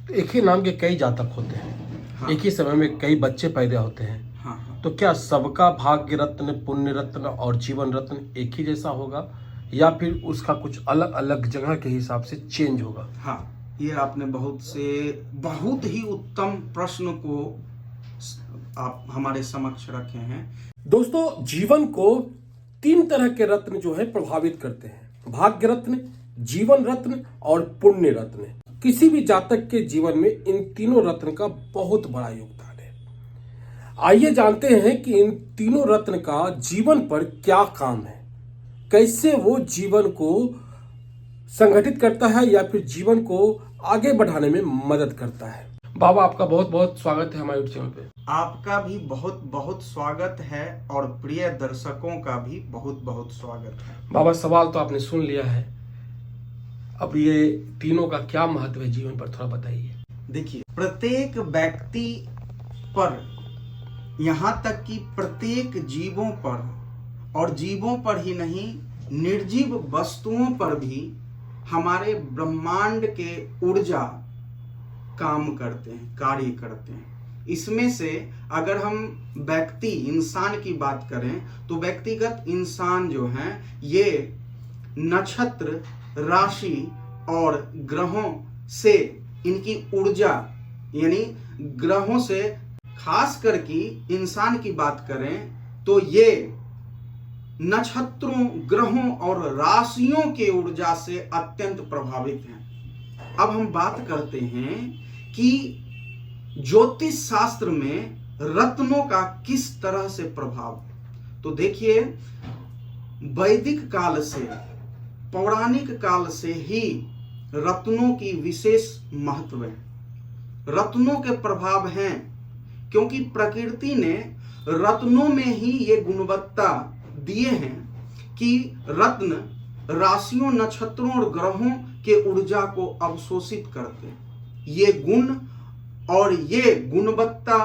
तो एक ही नाम के कई जातक होते हैं। हाँ। एक ही समय में कई बच्चे पैदा होते हैं। हाँ। तो क्या सबका भाग्य रत्न, पुण्य रत्न और जीवन रत्न एक ही जैसा होगा या फिर उसका कुछ अलग अलग जगह के हिसाब से चेंज होगा? हाँ, ये आपने बहुत ही उत्तम प्रश्न को आप हमारे समक्ष रखे हैं। दोस्तों, जीवन को 3 तरह के रत्न जो है प्रभावित करते हैं: भाग्य रत्न, जीवन रत्न और पुण्य रत्न। किसी भी जातक के जीवन में इन तीनों रत्न का बहुत बड़ा योगदान है। आइए जानते हैं कि इन तीनों रत्न का जीवन पर क्या काम है, कैसे वो जीवन को संगठित करता है या फिर जीवन को आगे बढ़ाने में मदद करता है। बाबा, आपका बहुत बहुत स्वागत है हमारे यूट्यूब चैनल पे। आपका भी बहुत बहुत स्वागत है और प्रिय दर्शकों का भी बहुत बहुत स्वागत है। बाबा, सवाल तो आपने सुन लिया है, अब ये तीनों का क्या महत्व है जीवन पर, थोड़ा बताइए। देखिए, प्रत्येक व्यक्ति पर, यहाँ तक कि प्रत्येक जीवों पर, और जीवों पर ही नहीं, निर्जीव वस्तुओं पर भी हमारे ब्रह्मांड के ऊर्जा काम करते हैं, कार्य करते हैं। इसमें से अगर हम व्यक्ति इंसान की बात करें तो व्यक्तिगत इंसान जो हैं ये नक्षत्र, राशि और ग्रहों से इनकी ऊर्जा, यानी ग्रहों से खास करके इंसान की बात करें तो ये नक्षत्रों, ग्रहों और राशियों के ऊर्जा से अत्यंत प्रभावित हैं। अब हम बात करते हैं कि ज्योतिष शास्त्र में रत्नों का किस तरह से प्रभाव। तो देखिए, वैदिक काल से, पौराणिक काल से ही रत्नों की विशेष महत्व है। रत्नों के प्रभाव हैं क्योंकि प्रकृति ने रत्नों में ही ये गुणवत्ता दिए हैं कि रत्न राशियों, नक्षत्रों और ग्रहों के ऊर्जा को अवशोषित करते हैं। ये गुण और ये गुणवत्ता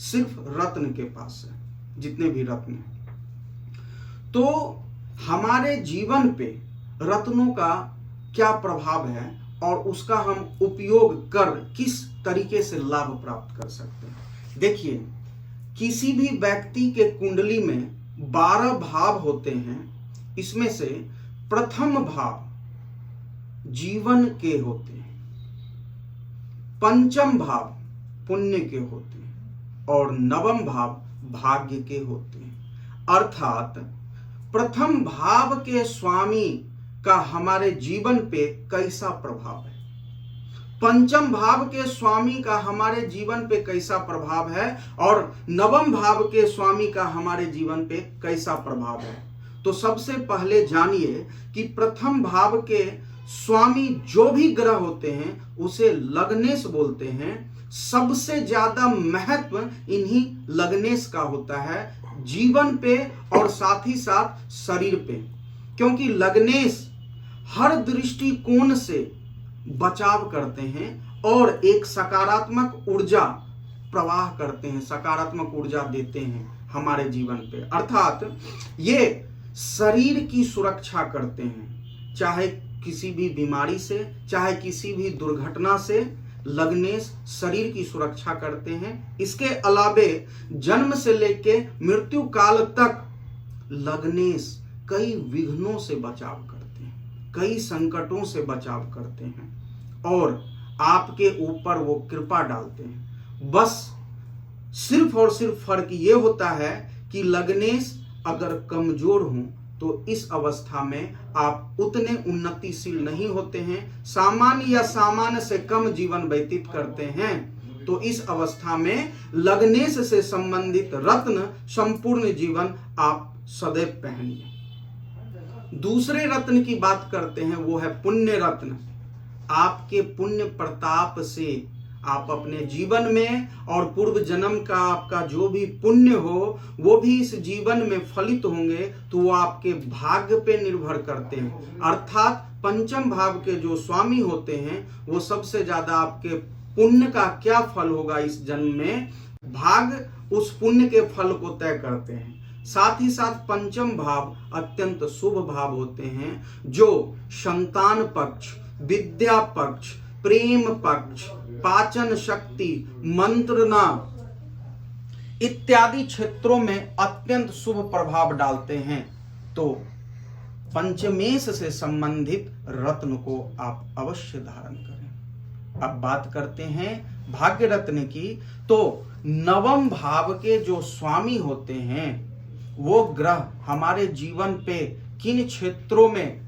सिर्फ रत्न के पास है, जितने भी रत्न हैं। तो हमारे जीवन पे रत्नों का क्या प्रभाव है और उसका हम उपयोग कर किस तरीके से लाभ प्राप्त कर सकते हैं। देखिए, किसी भी व्यक्ति के कुंडली में 12 भाव होते हैं। इसमें से प्रथम भाव जीवन के होते हैं, पंचम भाव पुण्य के होते हैं और नवम भाव भाग्य के होते हैं। अर्थात प्रथम भाव के स्वामी का हमारे जीवन पे कैसा प्रभाव है, पंचम भाव के स्वामी का हमारे जीवन पे कैसा प्रभाव है और नवम भाव के स्वामी का हमारे जीवन पे कैसा प्रभाव है। तो सबसे पहले जानिए कि प्रथम भाव के स्वामी जो भी ग्रह होते हैं उसे लग्नेश बोलते हैं। सबसे ज्यादा महत्व इन्हीं लग्नेश का होता है जीवन पे और साथ ही साथ शरीर पे, क्योंकि लग्नेश हर दृष्टिकोण से बचाव करते हैं और एक सकारात्मक ऊर्जा प्रवाह करते हैं, सकारात्मक ऊर्जा देते हैं हमारे जीवन पे। अर्थात ये शरीर की सुरक्षा करते हैं, चाहे किसी भी बीमारी से, चाहे किसी भी दुर्घटना से लग्नेश शरीर की सुरक्षा करते हैं। इसके अलावे जन्म से लेके मृत्यु काल तक लग्नेश कई विघ्नों से बचाव करते हैं, कई संकटों से बचाव करते हैं और आपके ऊपर वो कृपा डालते हैं। बस सिर्फ और सिर्फ फर्क ये होता है कि लग्नेश अगर कमजोर हो तो इस अवस्था में आप उतने उन्नतिशील नहीं होते हैं, सामान्य या सामान्य से कम जीवन व्यतीत करते हैं। तो इस अवस्था में लग्नेश से संबंधित रत्न संपूर्ण जीवन आप सदैव पहनिए। दूसरे रत्न की बात करते हैं, वो है पुण्य रत्न। आपके पुण्य प्रताप से आप अपने जीवन में और पूर्व जन्म का आपका जो भी पुण्य हो वो भी इस जीवन में फलित होंगे, तो वो आपके भाग्य पे निर्भर करते हैं। अर्थात पंचम भाव के जो स्वामी होते हैं वो सबसे ज्यादा आपके पुण्य का क्या फल होगा इस जन्म में, भाग उस पुण्य के फल को तय करते हैं। साथ ही साथ पंचम भाव अत्यंत शुभ भाव होते हैं जो संतान पक्ष, विद्या पक्ष, प्रेम पक्ष, पाचन शक्ति, मंत्रणा इत्यादि क्षेत्रों में अत्यंत शुभ प्रभाव डालते हैं। तो पंचमेश से संबंधित रत्न को आप अवश्य धारण करें। अब बात करते हैं भाग्य रत्न की। तो नवम भाव के जो स्वामी होते हैं वो ग्रह हमारे जीवन पे किन क्षेत्रों में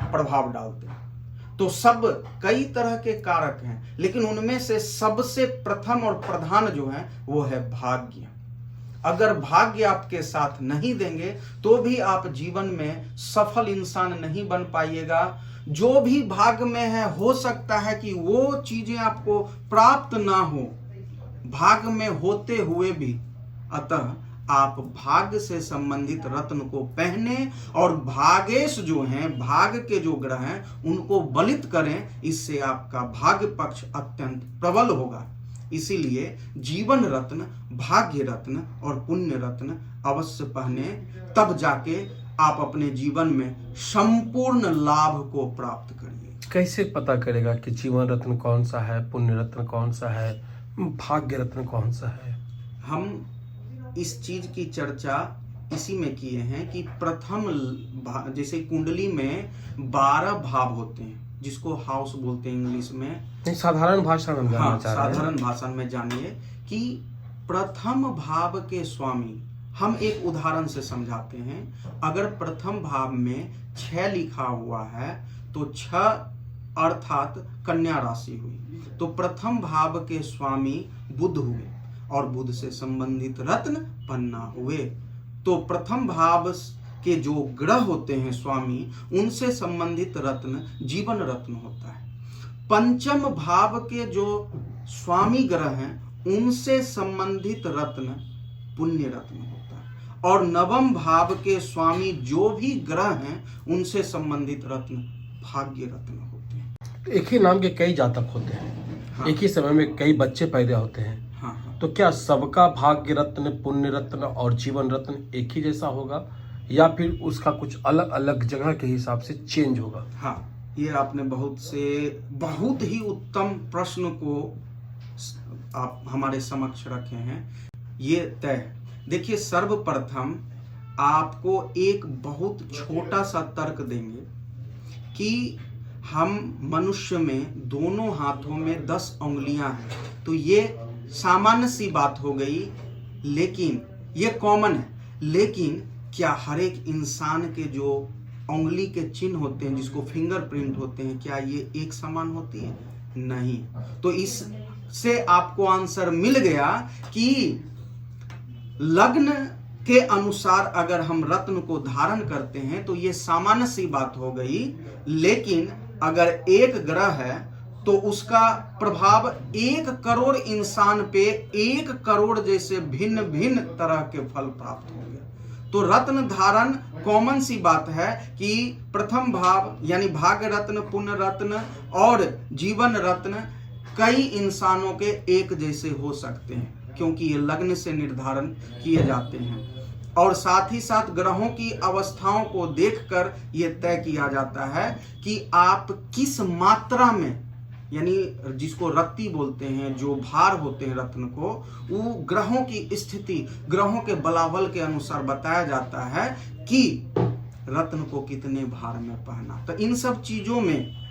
प्रभाव डालते हैं? तो सब कई तरह के कारक हैं, लेकिन उनमें से सबसे प्रथम और प्रधान जो है वो है भाग्य। अगर भाग्य आपके साथ नहीं देंगे तो भी आप जीवन में सफल इंसान नहीं बन पाइएगा। जो भी भाग्य में है, हो सकता है कि वो चीजें आपको प्राप्त ना हो भाग्य में होते हुए भी। अतः आप भाग्य से संबंधित रत्न को पहने और भागेश जो हैं, भाग्य के जो ग्रह हैं, उनको बलित करें। इससे आपका भाग्य पक्ष अत्यंत प्रबल होगा। इसीलिए जीवन रत्न, भाग्य रत्न और पुण्य रत्न अवश्य पहने, तब जाके आप अपने जीवन में संपूर्ण लाभ को प्राप्त करिए। कैसे पता करेगा कि जीवन रत्न कौन सा है, पुण्य रत्न कौन सा है, भाग्य रत्न कौन सा है? हम इस चीज की चर्चा इसी में किए हैं कि प्रथम जैसे कुंडली में 12 भाव होते हैं, जिसको हाउस बोलते हैं इंग्लिश में। नहीं, साधारण भाषा में जानना चाह रहे हैं। साधारण भाषा में जानिए कि प्रथम भाव के स्वामी, हम एक उदाहरण से समझाते हैं। अगर प्रथम भाव में 6 लिखा हुआ है तो 6 अर्थात कन्या राशि हुई। तो प्रथम भाव के स्वामी बुध हुए और बुध से संबंधित रत्न पन्ना हुए। तो प्रथम भाव के जो ग्रह होते हैं स्वामी, उनसे संबंधित रत्न जीवन रत्न होता है। पंचम भाव के जो स्वामी ग्रह हैं, उनसे संबंधित रत्न पुण्य रत्न होता है। और नवम भाव के स्वामी जो भी ग्रह हैं, उनसे संबंधित रत्न भाग्य रत्न होते हैं। एक ही नाम के कई जातक होते हैं। हाँ। एक ही समय में कई बच्चे पैदा होते हैं। हाँ। तो क्या सबका भाग्य रत्न, पुण्य रत्न और जीवन रत्न एक ही जैसा होगा या फिर उसका कुछ अलग अलग जगह के हिसाब से चेंज होगा? हाँ, ये आपने बहुत ही उत्तम प्रश्न को आप हमारे समक्ष रखे हैं। ये तय देखिए, सर्वप्रथम आपको एक बहुत छोटा सा तर्क देंगे कि हम मनुष्य में दोनों हाथों में 10 उंगलियां हैं। तो ये सामान्य सी बात हो गई, लेकिन ये कॉमन है। लेकिन क्या हर एक इंसान के जो उंगली के चिन्ह होते हैं, जिसको फिंगरप्रिंट होते हैं, क्या ये एक समान होती है? नहीं। तो इससे आपको आंसर मिल गया कि लग्न के अनुसार अगर हम रत्न को धारण करते हैं तो ये सामान्य सी बात हो गई। लेकिन अगर एक ग्रह है तो उसका प्रभाव 1 करोड़ इंसान पे 1 करोड़ जैसे भिन्न भिन्न तरह के फल प्राप्त होंगे। तो रत्न धारण कॉमन सी बात है कि प्रथम भाव यानी भाग्य रत्न, पुण्य रत्न और जीवन रत्न कई इंसानों के एक जैसे हो सकते हैं, क्योंकि ये लग्न से निर्धारण किए जाते हैं। और साथ ही साथ ग्रहों की अवस्थाओं को देखकर यह तय किया जाता है कि आप किस मात्रा में, यानी जिसको रत्ती बोलते हैं, जो भार होते हैं रत्न को, वो ग्रहों की स्थिति, ग्रहों के बलाबल के अनुसार बताया जाता है कि रत्न को कितने भार में पहना। तो इन सब चीजों में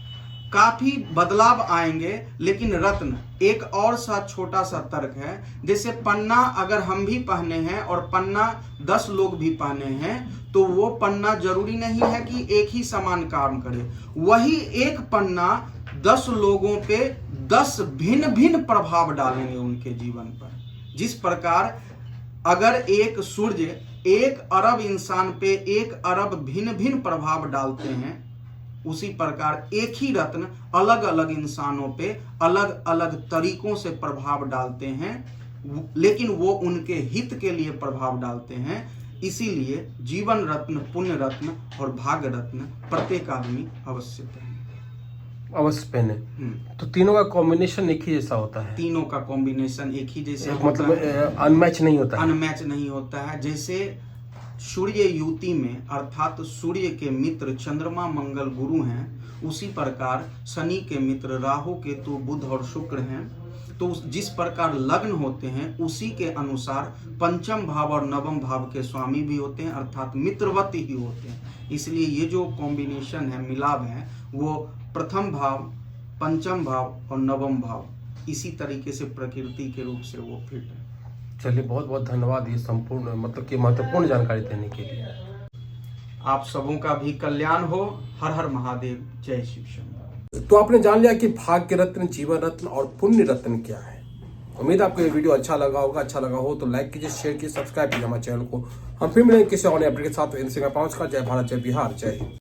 काफी बदलाव आएंगे। लेकिन रत्न एक और सा छोटा सा तर्क है, जैसे पन्ना अगर हम भी पहने हैं और पन्ना 10 लोग भी पहने हैं, तो वो पन्ना जरूरी नहीं है कि एक ही समान काम करे। वही एक पन्ना 10 लोगों पे 10 भिन्न भिन्न प्रभाव डालेंगे उनके जीवन पर। जिस प्रकार अगर एक सूर्य 1 अरब इंसान पे 1 अरब भिन्न भिन्न प्रभाव डालते हैं, उसी प्रकार एक ही रत्न अलग अलग इंसानों पे अलग अलग तरीकों से प्रभाव डालते हैं, लेकिन वो उनके हित के लिए प्रभाव डालते हैं। इसीलिए जीवन रत्न, पुण्य रत्न और भाग्य रत्न प्रत्येक आदमी अवश्य पहने। तो तीनों का कॉम्बिनेशन एक ही जैसा होता है? तीनों का कॉम्बिनेशन एक ही जैसे मतलब अनमैच नहीं होता है? अनमैच नहीं होता है। जैसे सूर्य युति में, अर्थात सूर्य के मित्र चंद्रमा, मंगल, गुरु हैं, उसी प्रकार शनि के मित्र राहु, केतु, बुध और शुक्र हैं। तो जिस प्रकार लग्न होते हैं उसी के अनुसार पंचम भाव और नवम भाव के स्वामी भी होते हैं, अर्थात मित्रवत ही होते हैं। इसलिए ये जो कॉम्बिनेशन है, मिलाप है, वो प्रथम भाव, पंचम भाव और नवम भाव इसी तरीके से प्रकृति के रूप से वो फिट है। चलिए, बहुत बहुत धन्यवाद ये संपूर्ण मतलब कि महत्वपूर्ण जानकारी देने के लिए। आप सबों का भी कल्याण हो। हर हर महादेव, जय शिव शंकर। तो आपने जान लिया कि भाग्य रत्न, जीवन रत्न और पुण्य रत्न क्या है। उम्मीद आपको ये वीडियो अच्छा लगा होगा। अच्छा लगा हो तो लाइक कीजिए, शेयर कीजिए, सब्सक्राइब कीजिए हमारे चैनल को। हम फिर मिलेंगे किसी और अपडेट के साथ। जय भारत, जय बिहार, जय हिंद।